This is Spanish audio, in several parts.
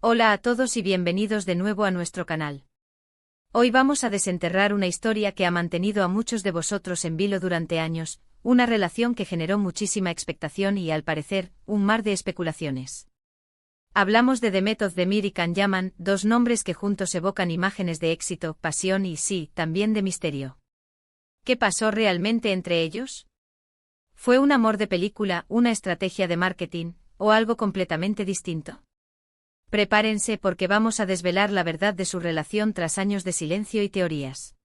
Hola a todos y bienvenidos de nuevo a nuestro canal. Hoy vamos a desenterrar una historia que ha mantenido a muchos de vosotros en vilo durante años, una relación que generó muchísima expectación y, al parecer, un mar de especulaciones. Hablamos de Demet Özdemir y Can Yaman, dos nombres que juntos evocan imágenes de éxito, pasión y, sí, también de misterio. ¿Qué pasó realmente entre ellos? ¿Fue un amor de película, una estrategia de marketing, o algo completamente distinto? Prepárense porque vamos a desvelar la verdad de su relación tras años de silencio y teorías.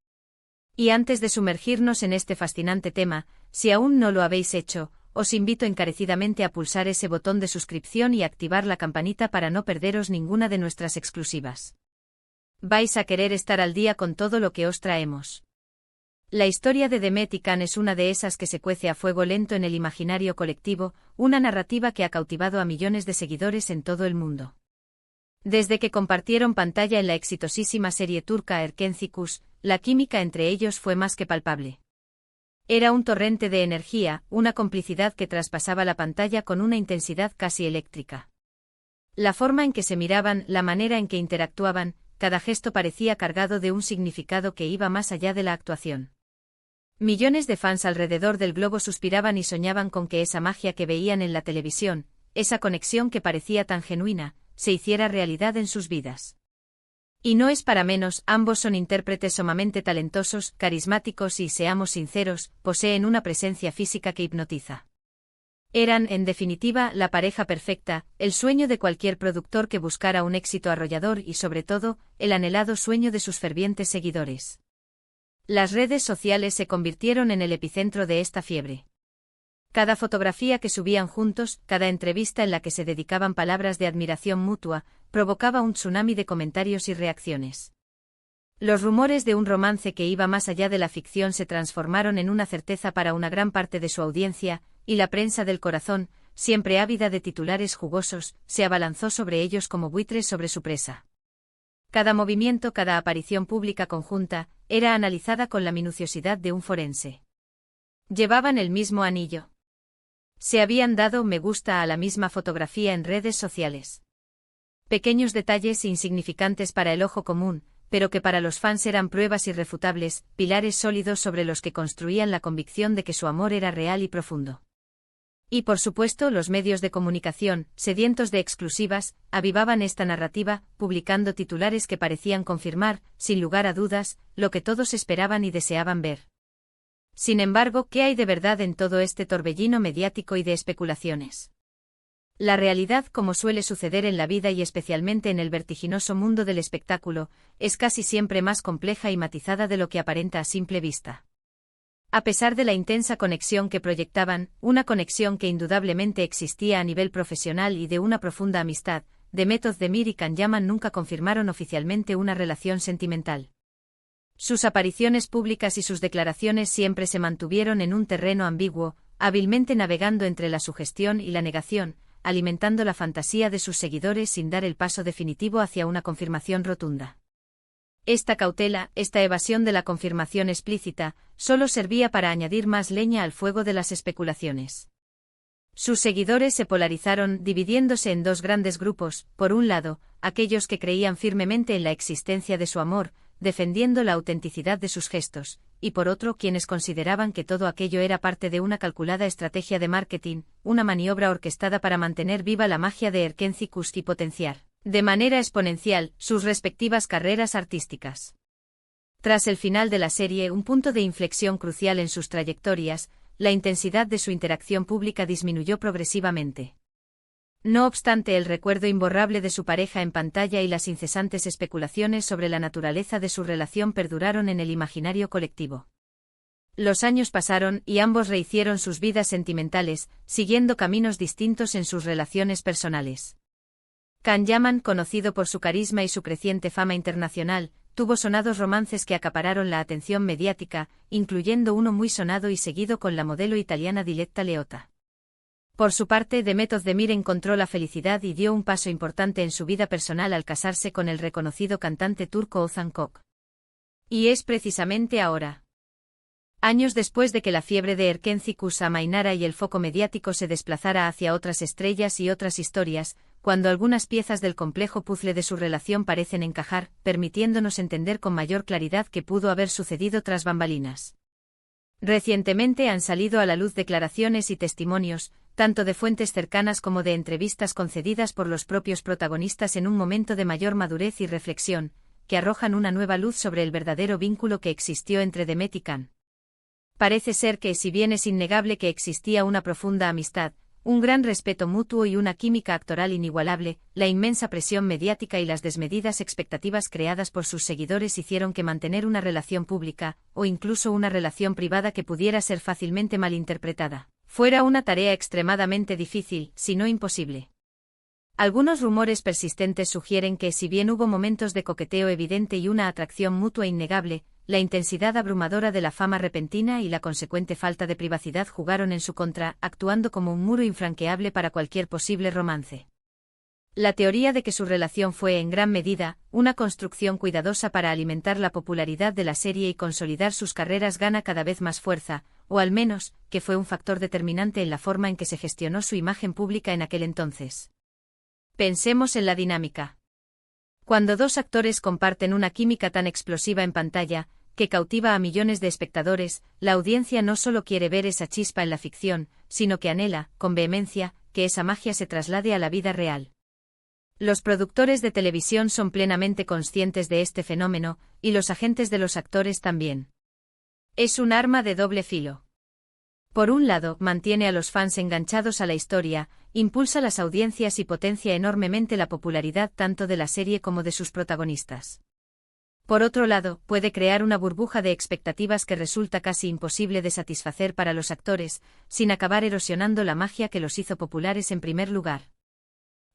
Y antes de sumergirnos en este fascinante tema, si aún no lo habéis hecho, os invito encarecidamente a pulsar ese botón de suscripción y activar la campanita para no perderos ninguna de nuestras exclusivas. Vais a querer estar al día con todo lo que os traemos. La historia de Demet y Can es una de esas que se cuece a fuego lento en el imaginario colectivo, una narrativa que ha cautivado a millones de seguidores en todo el mundo. Desde que compartieron pantalla en la exitosísima serie turca Erkenci Kuş, la química entre ellos fue más que palpable. Era un torrente de energía, una complicidad que traspasaba la pantalla con una intensidad casi eléctrica. La forma en que se miraban, la manera en que interactuaban, cada gesto parecía cargado de un significado que iba más allá de la actuación. Millones de fans alrededor del globo suspiraban y soñaban con que esa magia que veían en la televisión, esa conexión que parecía tan genuina, se hiciera realidad en sus vidas. Y no es para menos, ambos son intérpretes sumamente talentosos, carismáticos y, seamos sinceros, poseen una presencia física que hipnotiza. Eran, en definitiva, la pareja perfecta, el sueño de cualquier productor que buscara un éxito arrollador y, sobre todo, el anhelado sueño de sus fervientes seguidores. Las redes sociales se convirtieron en el epicentro de esta fiebre. Cada fotografía que subían juntos, cada entrevista en la que se dedicaban palabras de admiración mutua, provocaba un tsunami de comentarios y reacciones. Los rumores de un romance que iba más allá de la ficción se transformaron en una certeza para una gran parte de su audiencia, y la prensa del corazón, siempre ávida de titulares jugosos, se abalanzó sobre ellos como buitres sobre su presa. Cada movimiento, cada aparición pública conjunta, era analizada con la minuciosidad de un forense. Llevaban el mismo anillo. Se habían dado me gusta a la misma fotografía en redes sociales. Pequeños detalles insignificantes para el ojo común, pero que para los fans eran pruebas irrefutables, pilares sólidos sobre los que construían la convicción de que su amor era real y profundo. Y por supuesto los medios de comunicación, sedientos de exclusivas, avivaban esta narrativa, publicando titulares que parecían confirmar, sin lugar a dudas, lo que todos esperaban y deseaban ver. Sin embargo, ¿qué hay de verdad en todo este torbellino mediático y de especulaciones? La realidad, como suele suceder en la vida y especialmente en el vertiginoso mundo del espectáculo, es casi siempre más compleja y matizada de lo que aparenta a simple vista. A pesar de la intensa conexión que proyectaban, una conexión que indudablemente existía a nivel profesional y de una profunda amistad, Demet Özdemir y Can Yaman nunca confirmaron oficialmente una relación sentimental. Sus apariciones públicas y sus declaraciones siempre se mantuvieron en un terreno ambiguo, hábilmente navegando entre la sugestión y la negación, alimentando la fantasía de sus seguidores sin dar el paso definitivo hacia una confirmación rotunda. Esta cautela, esta evasión de la confirmación explícita, solo servía para añadir más leña al fuego de las especulaciones. Sus seguidores se polarizaron, dividiéndose en dos grandes grupos, por un lado, aquellos que creían firmemente en la existencia de su amor, defendiendo la autenticidad de sus gestos, y por otro quienes consideraban que todo aquello era parte de una calculada estrategia de marketing, una maniobra orquestada para mantener viva la magia de Erkenci Kuş y potenciar, de manera exponencial, sus respectivas carreras artísticas. Tras el final de la serie, un punto de inflexión crucial en sus trayectorias, la intensidad de su interacción pública disminuyó progresivamente. No obstante, el recuerdo imborrable de su pareja en pantalla y las incesantes especulaciones sobre la naturaleza de su relación perduraron en el imaginario colectivo. Los años pasaron y ambos rehicieron sus vidas sentimentales, siguiendo caminos distintos en sus relaciones personales. Can Yaman, conocido por su carisma y su creciente fama internacional, tuvo sonados romances que acapararon la atención mediática, incluyendo uno muy sonado y seguido con la modelo italiana Diletta Leotta. Por su parte, Demet Özdemir encontró la felicidad y dio un paso importante en su vida personal al casarse con el reconocido cantante turco Ozan Koç. Y es precisamente ahora, años después de que la fiebre de Erkenci Kuş amainara y el foco mediático se desplazara hacia otras estrellas y otras historias, cuando algunas piezas del complejo puzzle de su relación parecen encajar, permitiéndonos entender con mayor claridad qué pudo haber sucedido tras bambalinas. Recientemente han salido a la luz declaraciones y testimonios, tanto de fuentes cercanas como de entrevistas concedidas por los propios protagonistas en un momento de mayor madurez y reflexión, que arrojan una nueva luz sobre el verdadero vínculo que existió entre Demet y Can. Parece ser que, si bien es innegable que existía una profunda amistad, un gran respeto mutuo y una química actoral inigualable, la inmensa presión mediática y las desmedidas expectativas creadas por sus seguidores hicieron que mantener una relación pública, o incluso una relación privada que pudiera ser fácilmente malinterpretada, fuera una tarea extremadamente difícil, si no imposible. Algunos rumores persistentes sugieren que, si bien hubo momentos de coqueteo evidente y una atracción mutua innegable, la intensidad abrumadora de la fama repentina y la consecuente falta de privacidad jugaron en su contra, actuando como un muro infranqueable para cualquier posible romance. La teoría de que su relación fue en gran medida una construcción cuidadosa para alimentar la popularidad de la serie y consolidar sus carreras gana cada vez más fuerza, o al menos, que fue un factor determinante en la forma en que se gestionó su imagen pública en aquel entonces. Pensemos en la dinámica. Cuando dos actores comparten una química tan explosiva en pantalla, que cautiva a millones de espectadores, la audiencia no solo quiere ver esa chispa en la ficción, sino que anhela, con vehemencia, que esa magia se traslade a la vida real. Los productores de televisión son plenamente conscientes de este fenómeno, y los agentes de los actores también. Es un arma de doble filo. Por un lado, mantiene a los fans enganchados a la historia, impulsa las audiencias y potencia enormemente la popularidad tanto de la serie como de sus protagonistas. Por otro lado, puede crear una burbuja de expectativas que resulta casi imposible de satisfacer para los actores, sin acabar erosionando la magia que los hizo populares en primer lugar.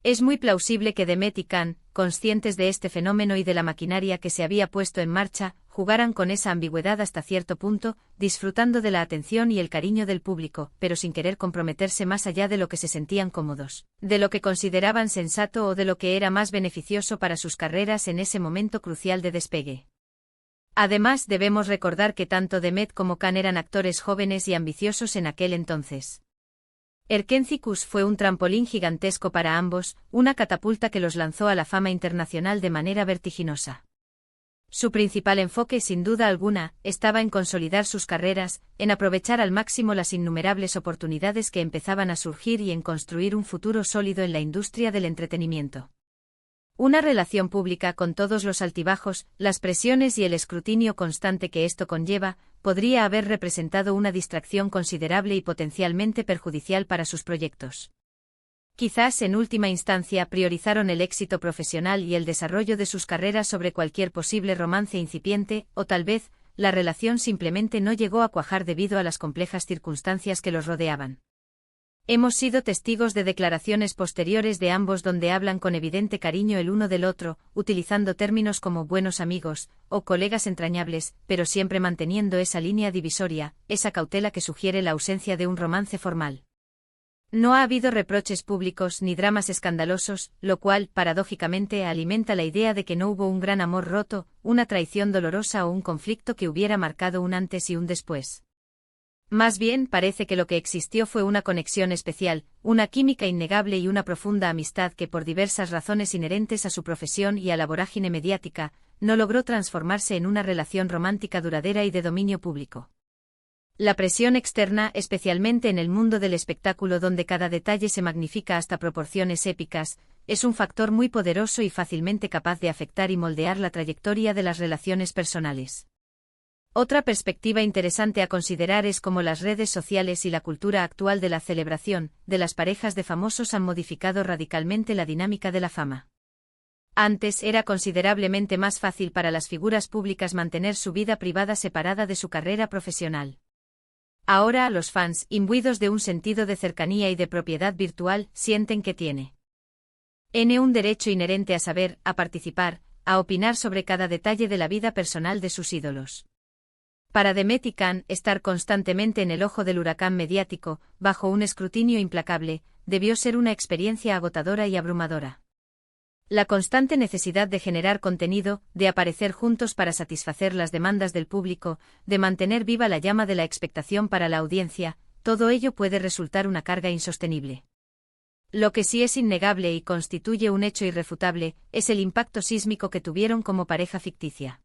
Es muy plausible que Demet y Can, conscientes de este fenómeno y de la maquinaria que se había puesto en marcha, jugaran con esa ambigüedad hasta cierto punto, disfrutando de la atención y el cariño del público, pero sin querer comprometerse más allá de lo que se sentían cómodos, de lo que consideraban sensato o de lo que era más beneficioso para sus carreras en ese momento crucial de despegue. Además, debemos recordar que tanto Demet como Can eran actores jóvenes y ambiciosos en aquel entonces. Erkenci-Kuş fue un trampolín gigantesco para ambos, una catapulta que los lanzó a la fama internacional de manera vertiginosa. Su principal enfoque, sin duda alguna, estaba en consolidar sus carreras, en aprovechar al máximo las innumerables oportunidades que empezaban a surgir y en construir un futuro sólido en la industria del entretenimiento. Una relación pública con todos los altibajos, las presiones y el escrutinio constante que esto conlleva, podría haber representado una distracción considerable y potencialmente perjudicial para sus proyectos. Quizás en última instancia priorizaron el éxito profesional y el desarrollo de sus carreras sobre cualquier posible romance incipiente, o tal vez, la relación simplemente no llegó a cuajar debido a las complejas circunstancias que los rodeaban. Hemos sido testigos de declaraciones posteriores de ambos donde hablan con evidente cariño el uno del otro, utilizando términos como buenos amigos, o colegas entrañables, pero siempre manteniendo esa línea divisoria, esa cautela que sugiere la ausencia de un romance formal. No ha habido reproches públicos ni dramas escandalosos, lo cual, paradójicamente, alimenta la idea de que no hubo un gran amor roto, una traición dolorosa o un conflicto que hubiera marcado un antes y un después. Más bien, parece que lo que existió fue una conexión especial, una química innegable y una profunda amistad que, por diversas razones inherentes a su profesión y a la vorágine mediática, no logró transformarse en una relación romántica duradera y de dominio público. La presión externa, especialmente en el mundo del espectáculo donde cada detalle se magnifica hasta proporciones épicas, es un factor muy poderoso y fácilmente capaz de afectar y moldear la trayectoria de las relaciones personales. Otra perspectiva interesante a considerar es cómo las redes sociales y la cultura actual de la celebración de las parejas de famosos han modificado radicalmente la dinámica de la fama. Antes era considerablemente más fácil para las figuras públicas mantener su vida privada separada de su carrera profesional. Ahora los fans, imbuidos de un sentido de cercanía y de propiedad virtual, sienten que tiene un derecho inherente a saber, a participar, a opinar sobre cada detalle de la vida personal de sus ídolos. Para Demet y Can, estar constantemente en el ojo del huracán mediático, bajo un escrutinio implacable, debió ser una experiencia agotadora y abrumadora. La constante necesidad de generar contenido, de aparecer juntos para satisfacer las demandas del público, de mantener viva la llama de la expectación para la audiencia, todo ello puede resultar una carga insostenible. Lo que sí es innegable y constituye un hecho irrefutable, es el impacto sísmico que tuvieron como pareja ficticia.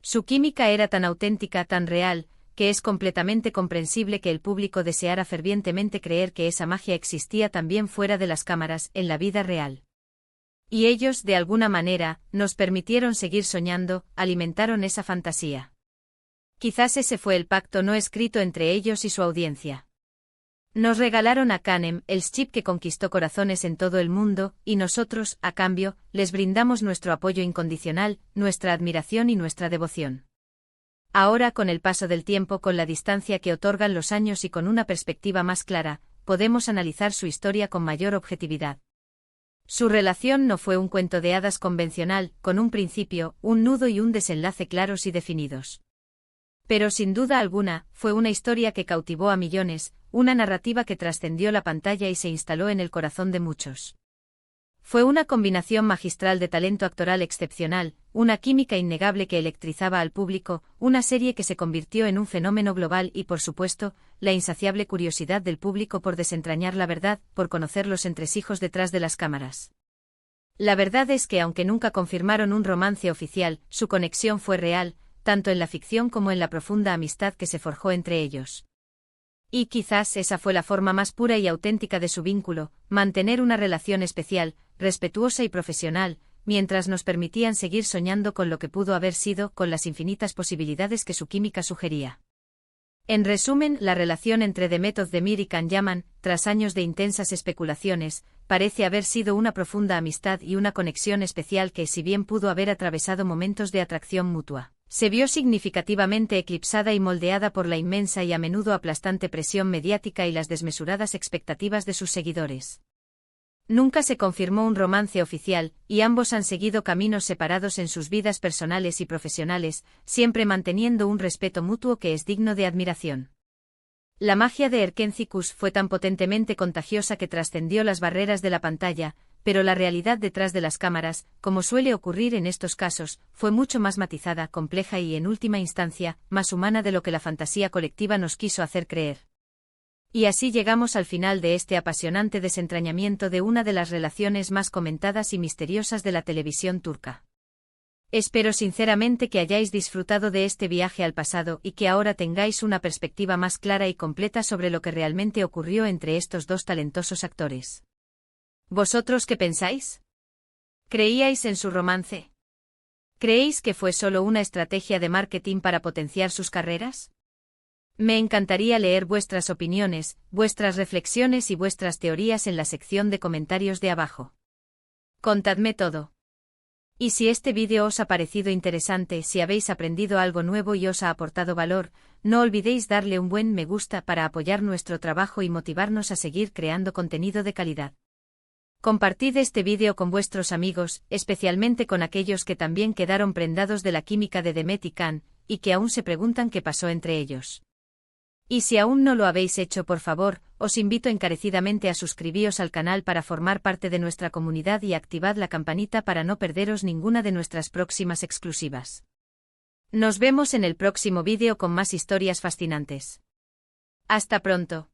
Su química era tan auténtica, tan real, que es completamente comprensible que el público deseara fervientemente creer que esa magia existía también fuera de las cámaras, en la vida real. Y ellos, de alguna manera, nos permitieron seguir soñando, alimentaron esa fantasía. Quizás ese fue el pacto no escrito entre ellos y su audiencia. Nos regalaron a Canem, el chip que conquistó corazones en todo el mundo, y nosotros, a cambio, les brindamos nuestro apoyo incondicional, nuestra admiración y nuestra devoción. Ahora, con el paso del tiempo, con la distancia que otorgan los años y con una perspectiva más clara, podemos analizar su historia con mayor objetividad. Su relación no fue un cuento de hadas convencional, con un principio, un nudo y un desenlace claros y definidos. Pero sin duda alguna, fue una historia que cautivó a millones, una narrativa que trascendió la pantalla y se instaló en el corazón de muchos. Fue una combinación magistral de talento actoral excepcional, una química innegable que electrizaba al público, una serie que se convirtió en un fenómeno global y, por supuesto, la insaciable curiosidad del público por desentrañar la verdad, por conocer los entresijos detrás de las cámaras. La verdad es que aunque nunca confirmaron un romance oficial, su conexión fue real, tanto en la ficción como en la profunda amistad que se forjó entre ellos. Y quizás esa fue la forma más pura y auténtica de su vínculo, mantener una relación especial, respetuosa y profesional, mientras nos permitían seguir soñando con lo que pudo haber sido, con las infinitas posibilidades que su química sugería. En resumen, la relación entre The Method de Mir y Can Yaman, tras años de intensas especulaciones, parece haber sido una profunda amistad y una conexión especial que, si bien pudo haber atravesado momentos de atracción mutua, se vio significativamente eclipsada y moldeada por la inmensa y a menudo aplastante presión mediática y las desmesuradas expectativas de sus seguidores. Nunca se confirmó un romance oficial, y ambos han seguido caminos separados en sus vidas personales y profesionales, siempre manteniendo un respeto mutuo que es digno de admiración. La magia de Erkenci-Kus fue tan potentemente contagiosa que trascendió las barreras de la pantalla, pero la realidad detrás de las cámaras, como suele ocurrir en estos casos, fue mucho más matizada, compleja y, en última instancia, más humana de lo que la fantasía colectiva nos quiso hacer creer. Y así llegamos al final de este apasionante desentrañamiento de una de las relaciones más comentadas y misteriosas de la televisión turca. Espero sinceramente que hayáis disfrutado de este viaje al pasado y que ahora tengáis una perspectiva más clara y completa sobre lo que realmente ocurrió entre estos dos talentosos actores. ¿Vosotros qué pensáis? ¿Creíais en su romance? ¿Creéis que fue solo una estrategia de marketing para potenciar sus carreras? Me encantaría leer vuestras opiniones, vuestras reflexiones y vuestras teorías en la sección de comentarios de abajo. Contadme todo. Y si este vídeo os ha parecido interesante, si habéis aprendido algo nuevo y os ha aportado valor, no olvidéis darle un buen me gusta para apoyar nuestro trabajo y motivarnos a seguir creando contenido de calidad. Compartid este vídeo con vuestros amigos, especialmente con aquellos que también quedaron prendados de la química de Demet y Can, y que aún se preguntan qué pasó entre ellos. Y si aún no lo habéis hecho, por favor, os invito encarecidamente a suscribiros al canal para formar parte de nuestra comunidad y activad la campanita para no perderos ninguna de nuestras próximas exclusivas. Nos vemos en el próximo vídeo con más historias fascinantes. Hasta pronto.